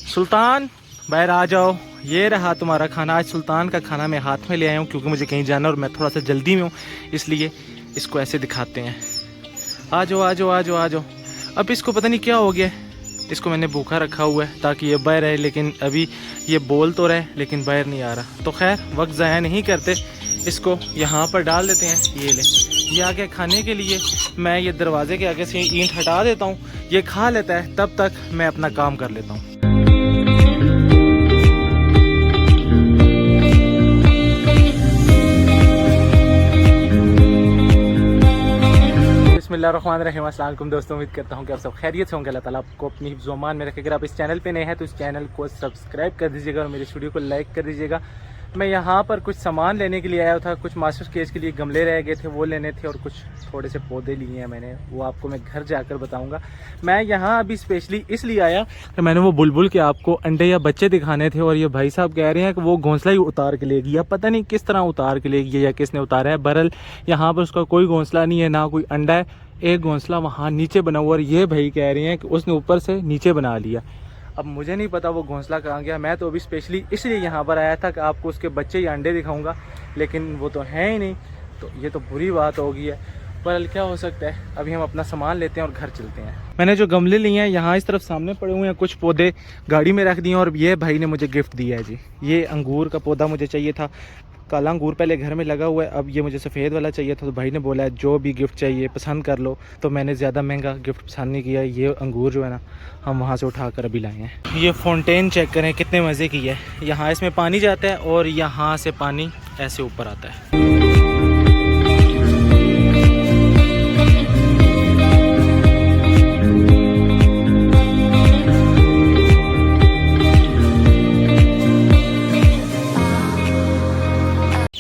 सुल्तान बाहर आ जाओ। ये रहा तुम्हारा खाना। आज सुल्तान का खाना मैं हाथ में ले आया हूँ क्योंकि मुझे कहीं जाना और मैं थोड़ा सा जल्दी में हूँ, इसलिए इसको ऐसे दिखाते हैं। आ जाओ आ जाओ आ जाओ आ जाओ। अब इसको पता नहीं क्या हो गया, इसको मैंने भूखा रखा हुआ है ताकि ये बाहर आए, लेकिन अभी ये बोल तो रहे लेकिन बाहर नहीं आ रहा। तो खैर वक्त ज़ाया नहीं करते, इसको यहाँ पर डाल देते हैं। ये ले, ये आ गया खाने के लिए। मैं ये दरवाजे के आगे से ईंट हटा देता हूँ, ये खा लेता है, तब तक मैं अपना काम कर लेता हूँ। बिस्मिल्लाहिर्रहमानिर्रहीम। अस्सलाम वालेकुम दोस्तों, उम्मीद करता हूँ कि आप सब खैरियत से होंगे। अल्लाह ताला आपको अपनी हिफ्ज़ व अमान में रखे। अगर आप इस चैनल पे नए हैं तो इस चैनल को सब्सक्राइब कर दीजिएगा और मेरे वीडियो को लाइक कर दीजिएगा। मैं यहाँ पर कुछ सामान लेने के लिए आया था। कुछ मास्टर केज के लिए गमले रह गए थे, वो लेने थे, और कुछ थोड़े से पौधे लिए हैं मैंने, वो आपको मैं घर जाकर बताऊँगा। मैं यहाँ अभी स्पेशली इसलिए आया कि मैंने वो बुलबुल के आपको अंडे या बच्चे दिखाने थे, और ये भाई साहब कह रहे हैं कि वो घोंसला ही उतार के ले गया। पता नहीं किस तरह उतार के ले गया या किसने उतारा है। बहरहाल यहाँ पर उसका कोई घोंसला नहीं है, ना कोई अंडा है। एक घोंसला वहाँ नीचे बना हुआ, और ये भाई कह रहे हैं कि उसने ऊपर से नीचे बना लिया। अब मुझे नहीं पता वो घोंसला कहाँ गया। मैं तो अभी स्पेशली इसलिए यहाँ पर आया था कि आपको उसके बच्चे या अंडे दिखाऊंगा, लेकिन वो तो हैं ही नहीं। तो ये तो बुरी बात हो गई है, पर क्या हो सकता है। अभी हम अपना सामान लेते हैं और घर चलते हैं। मैंने जो गमले लिए हैं यहाँ इस तरफ सामने पड़े हुए हैं, कुछ पौधे गाड़ी में रख दिए, और ये भाई ने मुझे गिफ्ट दिया है जी। ये अंगूर का पौधा मुझे चाहिए था, काला अंगूर पहले घर में लगा हुआ है, अब ये मुझे सफ़ेद वाला चाहिए था। तो भाई ने बोला है जो भी गिफ्ट चाहिए पसंद कर लो। तो मैंने ज़्यादा महंगा गिफ्ट पसंद नहीं किया। ये अंगूर जो है ना, हम वहाँ से उठा कर अभी लाए हैं। ये फाउंटेन चेक करें कितने मज़े की है। यहाँ इसमें पानी जाता है और यहाँ से पानी ऐसे ऊपर आता है।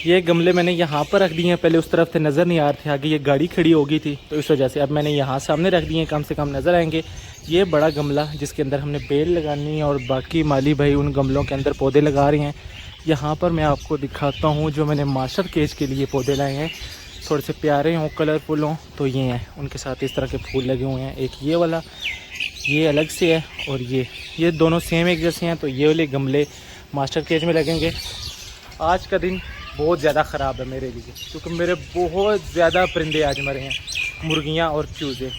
ये गमले मैंने यहाँ पर रख दिए हैं, पहले उस तरफ से नज़र नहीं आ रहे थे, आगे ये गाड़ी खड़ी हो गई थी तो इस वजह से अब मैंने यहाँ सामने रख दिए हैं, कम से कम नज़र आएंगे। ये बड़ा गमला जिसके अंदर हमने बेल लगानी है, और बाकी माली भाई उन गमलों के अंदर पौधे लगा रहे हैं। यहाँ पर मैं आपको दिखाता हूँ जो मैंने मास्टर केज के लिए पौधे लाए हैं, थोड़े से प्यारे हों, कलरफुल हों। तो ये हैं, उनके साथ इस तरह के फूल लगे हुए हैं। एक ये वाला, ये अलग से है, और ये दोनों सेम एक जैसे हैं। तो ये वाले गमले मास्टर केज में लगेंगे। आज का दिन बहुत ज़्यादा ख़राब है मेरे लिए, क्योंकि मेरे बहुत ज़्यादा परिंदे आज मरे हैं, मुर्गियाँ और चूज़े,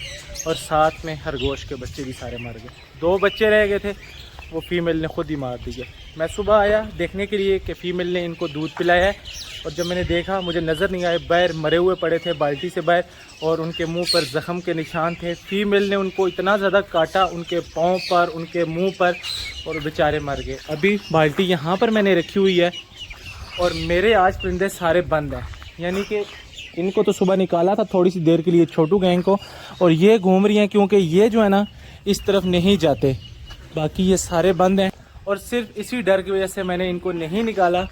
और साथ में खरगोश के बच्चे भी सारे मर गए। 2 बच्चे रह गए थे, वो फीमेल ने खुद ही मार दिए। मैं सुबह आया देखने के लिए कि फ़ीमेल ने इनको दूध पिलाया है, और जब मैंने देखा मुझे नज़र नहीं आए, बाहर मरे हुए पड़े थे बाल्टी से बाहर, और उनके मुंह पर ज़ख़म के निशान थे। फीमेल ने उनको इतना ज़्यादा काटा, उनके पाँव पर, उनके मुँह पर, और बेचारे मर गए। अभी बाल्टी यहाँ पर मैंने रखी हुई है, और मेरे आज परिंदे सारे बंद हैं, यानी कि इनको तो सुबह निकाला था थोड़ी सी देर के लिए, छोटू गैंग को, और ये घूम रही हैं क्योंकि ये जो है ना इस तरफ नहीं जाते। बाकी ये सारे बंद हैं, और सिर्फ इसी डर की वजह से मैंने इनको नहीं निकाला।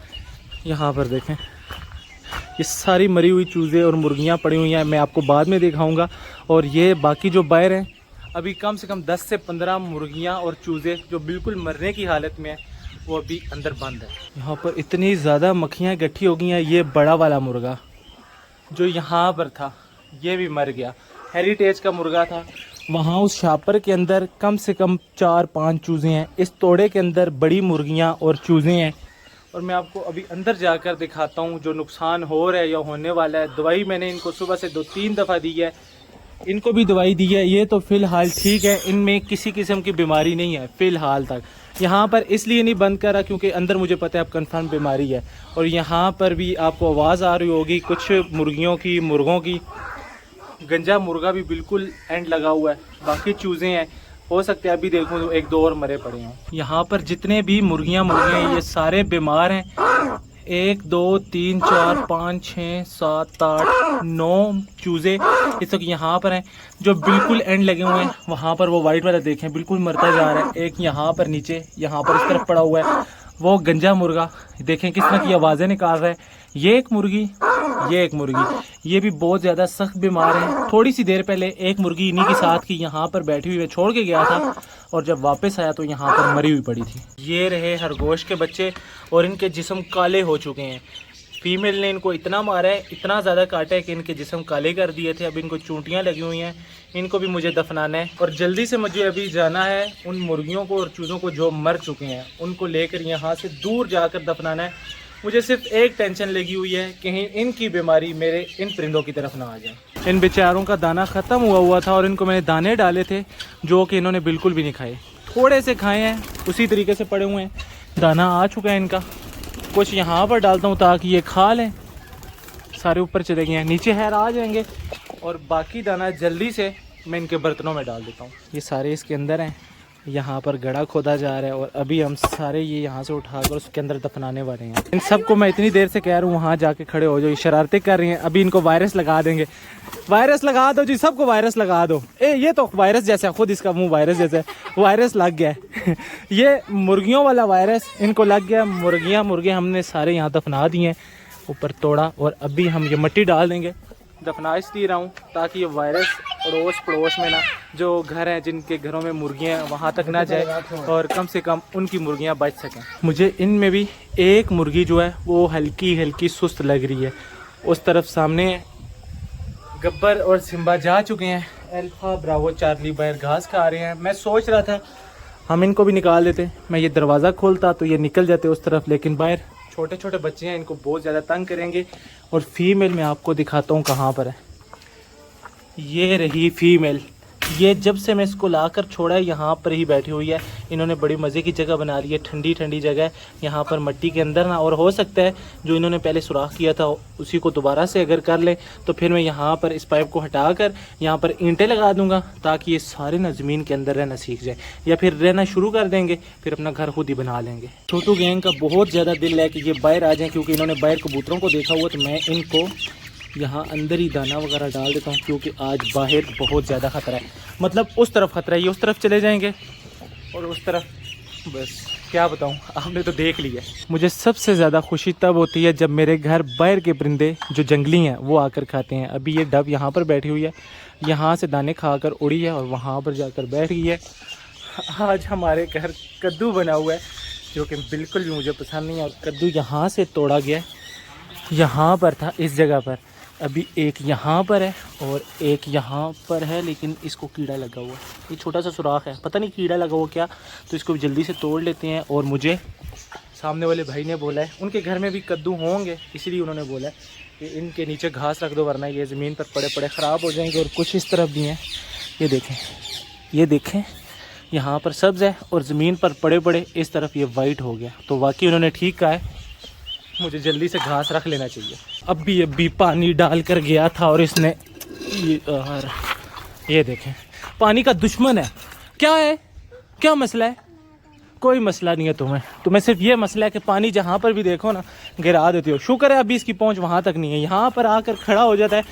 यहाँ पर देखें, ये सारी मरी हुई चूज़े और मुर्गियाँ पड़ी हुई हैं, मैं आपको बाद में दिखाऊँगा। और ये बाकी जो बाहर हैं, अभी कम से कम 10 से 15 मुर्गियाँ और चूज़े जो बिल्कुल मरने की हालत में हैं, वो अभी अंदर बंद है। यहाँ पर इतनी ज़्यादा मक्खियाँ इकट्ठी हो गई हैं। ये बड़ा वाला मुर्गा जो यहाँ पर था, ये भी मर गया। हेरिटेज का मुर्गा था। वहाँ उस छापर के अंदर कम से कम 4-5 चूज़े हैं। इस तोड़े के अंदर बड़ी मुर्गियाँ और चूज़े हैं, और मैं आपको अभी अंदर जाकर दिखाता हूँ जो नुकसान हो रहा है या होने वाला है। दवाई मैंने इनको सुबह से 2-3 दफ़ा दी है, इनको भी दवाई दी है। ये तो फ़िलहाल ठीक है, इनमें किसी किस्म की बीमारी नहीं है फ़िलहाल तक। यहाँ पर इसलिए नहीं बंद करा क्योंकि अंदर मुझे पता है अब कंफर्म बीमारी है। और यहाँ पर भी आपको आवाज़ आ रही होगी कुछ मुर्गियों की, मुर्गों की। गंजा मुर्गा भी बिल्कुल एंड लगा हुआ है, बाकी चूज़े हैं, हो सकता है अभी देखूँ तो 1-2 और मरे पड़े हों। यहाँ पर जितने भी मुर्गियाँ ये सारे बीमार हैं। 1 2 3 4 5 6 7 8 9 चूज़े इस वक्त यहाँ पर हैं जो बिल्कुल एंड लगे हुए हैं। वहाँ पर वो वाइट वाला देखें बिल्कुल मरता जा रहा है। एक यहाँ पर नीचे, यहाँ पर इस तरफ पड़ा हुआ है वो गंजा मुर्गा, देखें किस तरह की आवाज़ें निकाल रहा है। ये एक मुर्गी, ये एक मुर्गी, ये भी बहुत ज़्यादा सख्त बीमार है। थोड़ी सी देर पहले एक मुर्गी इन्हीं के साथ की यहाँ पर बैठी हुई मैं छोड़ के गया था, और जब वापस आया तो यहाँ पर मरी हुई पड़ी थी। ये रहे खरगोश के बच्चे, और इनके जिस्म काले हो चुके हैं। फीमेल ने इनको इतना मारा है, इतना ज़्यादा काटा है कि इनके जिस्म काले कर दिए थे। अब इनको चूंटियाँ लगी हुई हैं, इनको भी मुझे दफनाना है और जल्दी से मुझे अभी जाना है उन मुर्गियों को और चूज़ों को जो मर चुके हैं, उनको लेकर यहाँ से दूर जाकर दफनाना है। मुझे सिर्फ एक टेंशन लगी हुई है कि इनकी बीमारी मेरे इन परिंदों की तरफ ना आ जाए। इन बेचारों का दाना ख़त्म हुआ था और इनको मैंने दाने डाले थे जो कि इन्होंने बिल्कुल भी नहीं खाए, थोड़े से खाए हैं, उसी तरीके से पड़े हुए हैं। दाना आ चुका है इनका, कुछ यहाँ पर डालता हूँ ताकि ये खा लें। सारे ऊपर चले गए हैं, नीचे हैर आ जाएंगे और बाकी दाना जल्दी से मैं इनके बर्तनों में डाल देता हूँ। ये सारे इसके अंदर हैं, यहाँ पर गड्ढा खोदा जा रहा है और अभी हम सारे ये यहाँ से उठाकर उसके अंदर दफनाने वाले हैं। इन सबको मैं इतनी देर से कह रहा हूँ वहाँ जाके खड़े हो जाओ, ये शरारतें कर रही हैं। अभी इनको वायरस लगा देंगे, वायरस लगा दो जी, सबको वायरस लगा दो। ये तो वायरस जैसा है, खुद इसका मुंह वायरस जैसा है, वायरस लग गया है। ये मुर्गियों वाला वायरस इनको लग गया। मुर्गे हमने सारे यहाँ दफना दिए, ऊपर तोड़ा और अभी हम ये मिट्टी डाल देंगे। दफना इसलिए रहा हूँ ताकि ये वायरस अड़ोस पड़ोस में ना, जो घर हैं जिनके घरों में मुर्गियाँ वहाँ तक ना जाए और कम से कम उनकी मुर्गियाँ बच सकें। मुझे इनमें भी एक मुर्गी जो है वो हल्की हल्की सुस्त लग रही है। उस तरफ सामने गब्बर और सिम्बा जा चुके हैं, अल्फा ब्रावो चार्ली बाहर घास खा रहे हैं। मैं सोच रहा था हम इनको भी निकाल देते, मैं ये दरवाज़ा खोलता तो ये निकल जाते उस तरफ, लेकिन बाहर छोटे छोटे बच्चे हैं, इनको बहुत ज़्यादा तंग करेंगे। और फीमेल मैं आपको दिखाता हूँ कहाँ पर है। ये रही फीमेल, ये जब से मैं इसको लाकर छोड़ा है यहाँ पर ही बैठी हुई है। इन्होंने बड़ी मज़े की जगह बना ली है, ठंडी ठंडी जगह है यहाँ पर मिट्टी के अंदर ना। और हो सकता है जो इन्होंने पहले सुराख किया था उसी को दोबारा से अगर कर ले तो फिर मैं यहाँ पर इस पाइप को हटा कर यहाँ पर ईंटें लगा दूँगा ताकि ये सारे ना ज़मीन के अंदर रहना सीख जाए, या फिर रहना शुरू कर देंगे, फिर अपना घर खुद ही बना लेंगे। छोटू गैंग का बहुत ज़्यादा दिल है कि ये बाहर आ जाएँ, क्योंकि इन्होंने बाहर कबूतरों को देखा हुआ, तो मैं इनको यहाँ अंदर ही दाना वगैरह डाल देता हूँ, क्योंकि आज बाहर बहुत ज़्यादा ख़तरा है। मतलब उस तरफ ख़तरा है, ये उस तरफ चले जाएंगे और उस तरफ, बस क्या बताऊँ, आपने तो देख लिया। मुझे सबसे ज़्यादा खुशी तब होती है जब मेरे घर बाहर के परिंदे जो जंगली हैं वो आकर खाते हैं। अभी ये डब यहाँ पर बैठी हुई है, यहाँ से दाने खाकर उड़ी है और वहाँ पर जाकर बैठ गई है। आज हमारे घर कद्दू बना हुआ है जो कि बिल्कुल भी मुझे पसंद नहीं है, और कद्दू यहाँ से तोड़ा गया, यहाँ पर था इस जगह पर। अभी एक यहाँ पर है और एक यहाँ पर है, लेकिन इसको कीड़ा लगा हुआ है। ये छोटा सा सुराख है, पता नहीं कीड़ा लगा हुआ क्या, तो इसको जल्दी से तोड़ लेते हैं। और मुझे सामने वाले भाई ने बोला है, उनके घर में भी कद्दू होंगे, इसलिए उन्होंने बोला है कि इनके नीचे घास रख दो वरना ये ज़मीन पर पड़े पड़े ख़राब हो जाएंगे। और कुछ इस तरफ भी हैं, ये देखें यहाँ पर सब्ज़ है और ज़मीन पर पड़े पड़े इस तरफ ये वाइट हो गया। तो वाकई उन्होंने ठीक कहा है, मुझे जल्दी से घास रख लेना चाहिए। अभी पानी डाल कर गया था और इसने ये देखें, पानी का दुश्मन है। क्या है, क्या मसला है? कोई मसला नहीं है तुम्हें सिर्फ ये मसला है कि पानी जहाँ पर भी देखो ना गिरा देते हो। शुक्र है अभी इसकी पहुँच वहाँ तक नहीं है, यहाँ पर आकर खड़ा हो जाता है,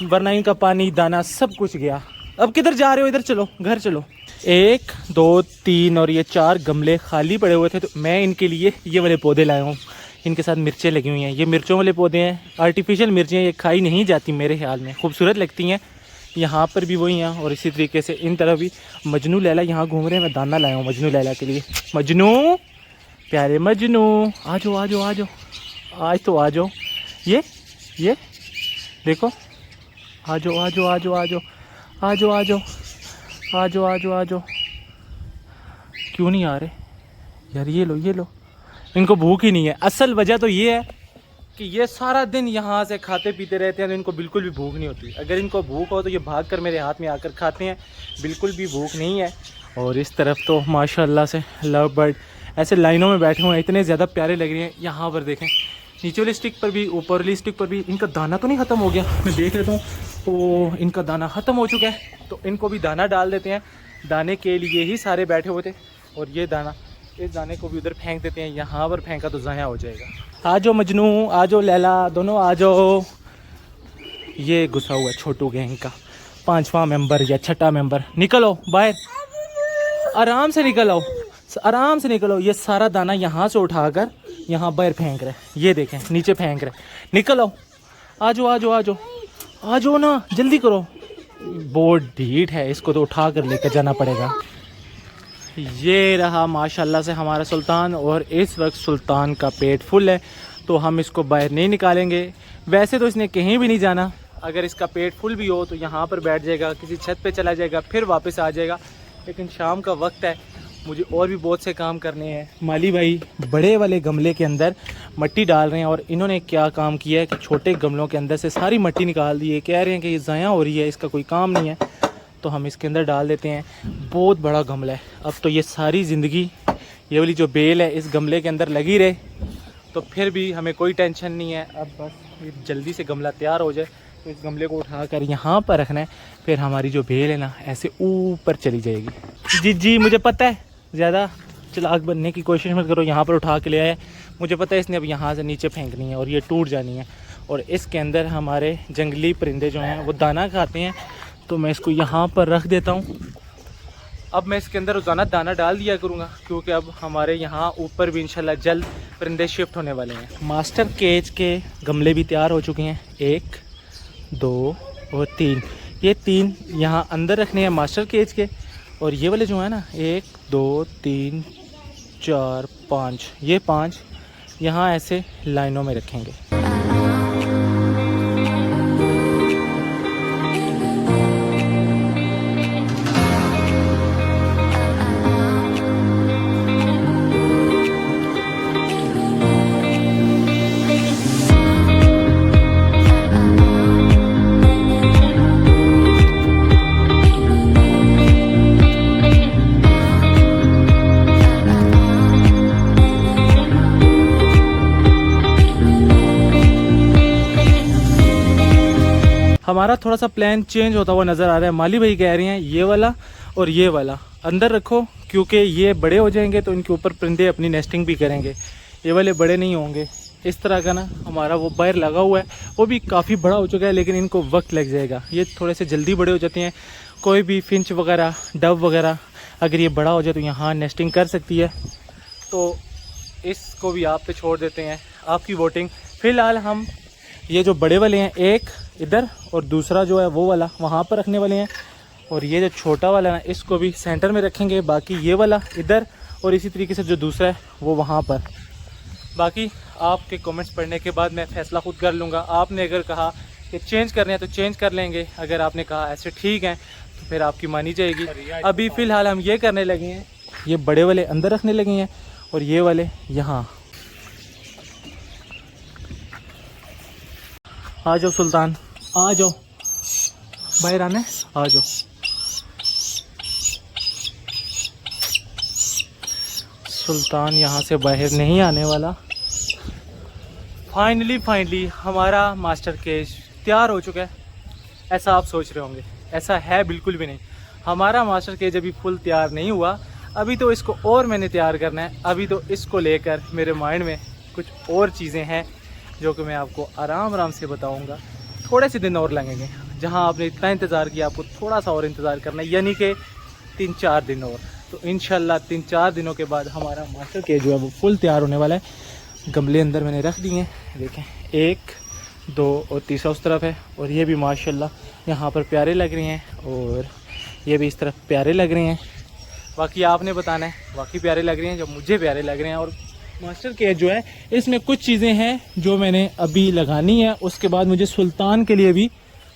वरना इनका पानी दाना सब कुछ गया। अब किधर जा रहे हो? इधर चलो, घर चलो। 1 2 3 और ये 4 गमले खाली पड़े हुए थे, तो मैं इनके लिए ये वाले पौधे लाया हूँ। इनके साथ मिर्चें लगी हुई हैं, ये मिर्चों वाले पौधे हैं, आर्टिफिशियल मिर्चें, ये खाई नहीं जाती मेरे ख्याल में, खूबसूरत लगती हैं। यहाँ पर भी वही हैं और इसी तरीके से इन तरफ भी। मजनू लैला यहाँ घूम रहे हैं, मैं दाना लाया हूँ मजनू लैला के लिए। मजनू, प्यारे मजनू, आ जाओ आ जाओ आ जाओ, आज तो आ जाओ। ये देखो, आ जाओ आ जाओ आ जाओ आ जाओ आ जाओ आ जाओ आ जाओ आ जाओ आ जाओ। क्यों नहीं आ रहे यार? ये लो, इनको भूख ही नहीं है। असल वजह तो ये है कि ये सारा दिन यहाँ से खाते पीते रहते हैं, तो इनको बिल्कुल भी भूख नहीं होती। अगर इनको भूख हो तो ये भाग कर मेरे हाथ में आकर खाते हैं, बिल्कुल भी भूख नहीं है। और इस तरफ तो माशाल्लाह से लव बर्ड ऐसे लाइनों में बैठे हुए हैं, इतने ज़्यादा प्यारे लग रहे हैं। यहाँ पर देखें, नीचे वाली स्टिक पर भी, ऊपर वाली स्टिक पर भी इनका दाना तो नहीं ख़त्म हो गया? मैं देख लेता हूँ, तो इनका दाना ख़त्म हो चुका है, तो इनको भी दाना डाल देते हैं। दाने के लिए ही सारे बैठे हुए थे, और ये दाना, इस दाने को भी उधर फेंक देते हैं। यहाँ पर फेंका तो ज़ाया हो जाएगा। आ जाओ मजनू, आ जाओ लैला, दोनों आ जाओ। ये घुसा हुआ छोटू गैंग का 5वां मेंबर या 6ठा मेंबर। निकलो बाहर, आराम से निकलो, आराम से निकलो। ये सारा दाना यहाँ से उठाकर यहाँ बाहर फेंक रहे, ये देखें नीचे फेंक रहे। निकलो, आ जाओ आ जाओ आ जाओ आ जाओ ना, जल्दी करो। बहुत ढीठ है, इसको तो उठा कर लेकर जाना पड़ेगा। ये रहा माशाल्लाह से हमारा सुल्तान, और इस वक्त सुल्तान का पेट फुल है, तो हम इसको बाहर नहीं निकालेंगे। वैसे तो इसने कहीं भी नहीं जाना, अगर इसका पेट फुल भी हो तो यहाँ पर बैठ जाएगा, किसी छत पे चला जाएगा, फिर वापस आ जाएगा। लेकिन शाम का वक्त है, मुझे और भी बहुत से काम करने हैं। माली भाई बड़े वाले गमले के अंदर मिट्टी डाल रहे हैं और इन्होंने क्या काम किया है कि छोटे गमलों के अंदर से सारी मिट्टी निकाल दी है। कह रहे हैं कि ये ज़ाया हो रही है, इसका कोई काम नहीं है, तो हम इसके अंदर डाल देते हैं। बहुत बड़ा गमला है। अब तो ये सारी ज़िंदगी ये वाली जो बेल है इस गमले के अंदर लगी रहे तो फिर भी हमें कोई टेंशन नहीं है। अब बस ये जल्दी से गमला तैयार हो जाए तो इस गमले को उठाकर यहाँ पर रखना है, फिर हमारी जो बेल है ना ऐसे ऊपर चली जाएगी। जी मुझे पता है, ज़्यादा चालाक बनने की कोशिश मत करो। यहाँ पर उठा के ले आए, मुझे पता है इसने अब यहाँ से नीचे फेंकनी है और ये टूट जानी है। और इसके अंदर हमारे जंगली परिंदे जो हैं वो दाना खाते हैं, तो मैं इसको यहाँ पर रख देता हूँ। अब मैं इसके अंदर रोज़ाना दाना डाल दिया करूँगा, क्योंकि अब हमारे यहाँ ऊपर भी इंशाल्लाह जल्द परिंदे शिफ्ट होने वाले हैं। मास्टर केज के गमले भी तैयार हो चुके हैं, 1 2 और 3। ये 3 यहाँ अंदर रखने हैं मास्टर केज के, और ये वाले जो है ना 1 2 3 4 5, ये 5 यहाँ ऐसे लाइनों में रखेंगे। हमारा थोड़ा सा प्लान चेंज होता हुआ नज़र आ रहा है। माली भाई कह रहे हैं ये वाला और ये वाला अंदर रखो, क्योंकि ये बड़े हो जाएंगे तो इनके ऊपर परिंदे अपनी नेस्टिंग भी करेंगे। ये वाले बड़े नहीं होंगे। इस तरह का ना हमारा वो बाहर लगा हुआ है, वो भी काफ़ी बड़ा हो चुका है, लेकिन इनको वक्त लग जाएगा। ये थोड़े से जल्दी बड़े हो जाते हैं। कोई भी फिंच वगैरह, डव वगैरह अगर ये बड़ा हो जाए तो यहाँ नेस्टिंग कर सकती है, तो इसको भी आप पे छोड़ देते हैं, आपकी वोटिंग। फ़िलहाल हम ये जो बड़े वाले हैं, एक इधर और दूसरा जो है वो वाला वहाँ पर रखने वाले हैं, और ये जो छोटा वाला है ना इसको भी सेंटर में रखेंगे। बाकी ये वाला इधर और इसी तरीके से जो दूसरा है वो वहाँ पर। बाकी आपके कमेंट्स पढ़ने के बाद मैं फ़ैसला खुद कर लूँगा। आपने अगर कहा कि चेंज करने हैं तो चेंज कर लेंगे, अगर आपने कहा ऐसे ठीक हैं तो फिर आपकी मानी जाएगी। अभी फ़िलहाल हम ये करने लगे हैं, ये बड़े वाले अंदर रखने लगे हैं और ये वाले यहाँ। आ जाओ सुल्तान, आ जाओ, बाहर आने आ जाओ। सुल्तान यहाँ से बाहर नहीं आने वाला। फाइनली हमारा मास्टर केज तैयार हो चुका है। ऐसा आप सोच रहे होंगे, ऐसा है बिल्कुल भी नहीं। हमारा मास्टर केज अभी फुल तैयार नहीं हुआ, अभी तो इसको और मैंने तैयार करना है। अभी तो इसको लेकर मेरे माइंड में कुछ और चीज़ें हैं जो कि मैं आपको आराम से बताऊंगा। थोड़े से दिन और लगेंगे, जहां आपने इतना इंतज़ार किया आपको थोड़ा सा और इंतज़ार करना है, यानी कि 3-4 दिन और। तो इंशाल्लाह 3-4 दिनों के बाद हमारा मास्टर केज जो है वो फुल तैयार होने वाला है। गमले अंदर मैंने रख दिए हैं, देखें 1 2 और तीसरा उस तरफ है, और ये भी माशाल्लाह यहाँ पर प्यारे लग रहे हैं, और ये भी इस तरफ प्यारे लग रहे हैं। बाकी आपने बताना है वाकई प्यारे लग रहे हैं, जब मुझे प्यारे लग रहे हैं। और मास्टर केज जो है इसमें कुछ चीज़ें हैं जो मैंने अभी लगानी है, उसके बाद मुझे सुल्तान के लिए भी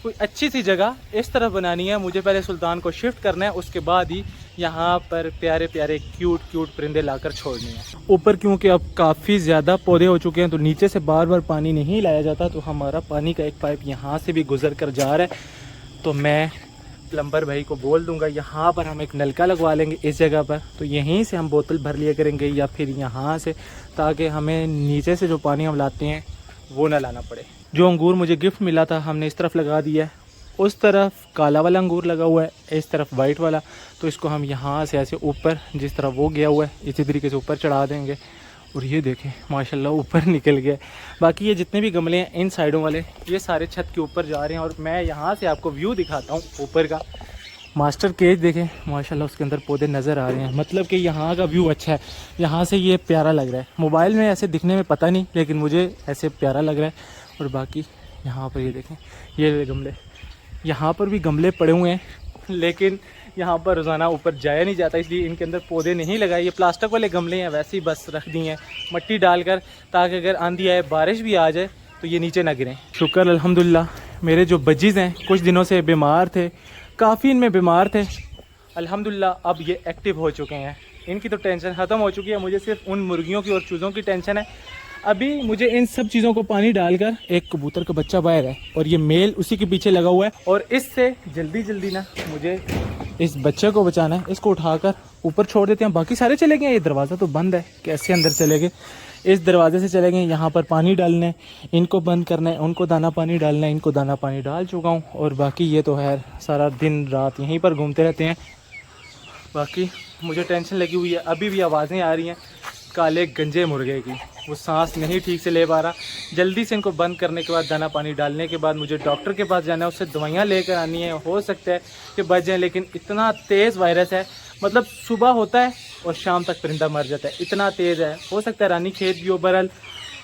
कोई अच्छी सी जगह इस तरफ बनानी है। मुझे पहले सुल्तान को शिफ्ट करना है, उसके बाद ही यहाँ पर प्यारे प्यारे क्यूट परिंदे लाकर छोड़ने हैं ऊपर, क्योंकि अब काफ़ी ज़्यादा पौधे हो चुके हैं तो नीचे से बार बार पानी नहीं लाया जाता। तो हमारा पानी का एक पाइप यहाँ से भी गुजर कर जा रहा है, तो मैं प्लम्बर भाई को बोल दूंगा यहाँ पर हम एक नलका लगवा लेंगे इस जगह पर, तो यहीं से हम बोतल भर लिया करेंगे या फिर यहाँ से, ताकि हमें नीचे से जो पानी हम लाते हैं वो ना लाना पड़े। जो अंगूर मुझे गिफ्ट मिला था हमने इस तरफ लगा दिया है, उस तरफ काला वाला अंगूर लगा हुआ है, इस तरफ वाइट वाला, तो इसको हम यहाँ से ऐसे ऊपर जिस तरह वो गया हुआ है इसी तरीके से ऊपर चढ़ा देंगे। और ये देखें माशाल्लाह ऊपर निकल गया। बाकी ये जितने भी गमले हैं इन साइडों वाले ये सारे छत के ऊपर जा रहे हैं, और मैं यहाँ से आपको व्यू दिखाता हूँ ऊपर का। मास्टर केज देखें माशाल्लाह उसके अंदर पौधे नज़र आ रहे हैं, मतलब कि यहाँ का व्यू अच्छा है, यहाँ से ये प्यारा लग रहा है। मोबाइल में ऐसे दिखने में पता नहीं, लेकिन मुझे ऐसे प्यारा लग रहा है। और बाकी यहाँ पर ये देखें ये गमले, यहाँ पर भी गमले पड़े हुए हैं, लेकिन यहाँ पर रोज़ाना ऊपर जाया नहीं जाता, इसलिए इनके अंदर पौधे नहीं लगाए। ये प्लास्टिक वाले गमले हैं, वैसे ही बस रख दिए हैं मट्टी डालकर, ताकि अगर आंधी आए बारिश भी आ जाए तो ये नीचे ना गिरें। शुक्र अल्हम्दुलिल्लाह, मेरे जो बज्जीज़ हैं कुछ दिनों से बीमार थे, काफ़ी इनमें बीमार थे, अल्हम्दुलिल्लाह अब ये एक्टिव हो चुके हैं। इनकी तो टेंशन ख़त्म हो चुकी है, मुझे सिर्फ उन मुर्गियों की और चूज़ों की टेंशन है। अभी मुझे इन सब चीज़ों को पानी डालकर, एक कबूतर का बच्चा बाहर है और ये मेल उसी के पीछे लगा हुआ है, और इससे जल्दी जल्दी ना मुझे इस बच्चे को बचाना है। इसको उठाकर ऊपर छोड़ देते हैं, बाकी सारे चले गए। ये दरवाज़ा तो बंद है, कैसे अंदर चले गए? इस दरवाजे से चले गए। यहाँ पर पानी डालना है, इनको बंद करना है, उनको दाना पानी डालना है। इनको दाना पानी डाल चुका हूँ, और बाकी ये तो है सारा दिन रात यहीं पर घूमते रहते हैं। बाकी मुझे टेंशन लगी हुई है, अभी भी आवाज़ें आ रही हैं काले गंजे मुर्गे की, वो सांस नहीं ठीक से ले पा रहा। जल्दी से इनको बंद करने के बाद, दाना पानी डालने के बाद मुझे डॉक्टर के पास जाना है, उससे दवाइयाँ लेकर आनी है। हो सकता है कि बच जाएँ, लेकिन इतना तेज़ वायरस है, मतलब सुबह होता है और शाम तक परिंदा मर जाता है, इतना तेज़ है। हो सकता है रानी खेत भी हो, बहरहाल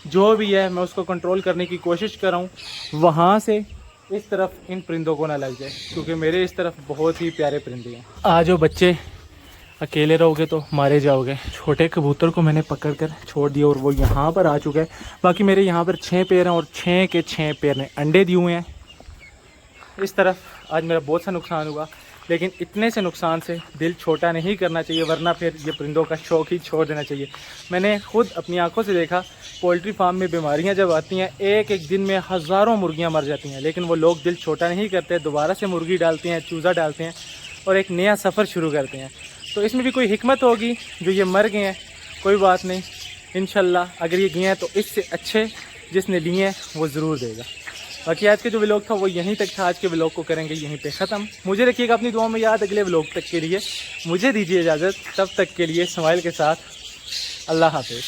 जो भी है मैं उसको कंट्रोल करने की कोशिश कर रहा हूँ, वहाँ से इस तरफ इन परिंदों को ना लग जाए, क्योंकि मेरे इस तरफ बहुत ही प्यारे परिंदे हैं। आ जाओ बच्चे, अकेले रहोगे तो मारे जाओगे। छोटे कबूतर को मैंने पकड़ कर छोड़ दिया और वो यहाँ पर आ चुका है। बाकी मेरे यहाँ पर 6 पेड़ हैं और 6 के 6 पेड़ ने अंडे दिए हुए हैं। इस तरफ आज मेरा बहुत सा नुकसान हुआ, लेकिन इतने से नुकसान से दिल छोटा नहीं करना चाहिए, वरना फिर ये परिंदों का शौक़ ही छोड़ देना चाहिए। मैंने खुद अपनी आंखों से देखा, पोल्ट्री फार्म में बीमारियां जब आती हैं, एक एक दिन में हज़ारों मुर्गियां मर जाती हैं, लेकिन वो लोग दिल छोटा नहीं करते, दोबारा से मुर्गी डालते हैं, चूज़ा डालते हैं और एक नया सफ़र शुरू करते हैं। तो इसमें भी कोई हिकमत होगी, जो ये मर गए हैं कोई बात नहीं, इंशाल्लाह अगर ये गए हैं तो इससे अच्छे जिसने लिए हैं वो ज़रूर देगा। बाकी आज का जो व्लॉग था वो यहीं तक था। आज के व्लॉग को करेंगे यहीं पे ख़त्म। मुझे रखिएगा अपनी दुआओं में याद। अगले व्लॉग तक के लिए मुझे दीजिए इजाज़त, तब तक के लिए स्माइल के साथ अल्लाह हाफ़िज़।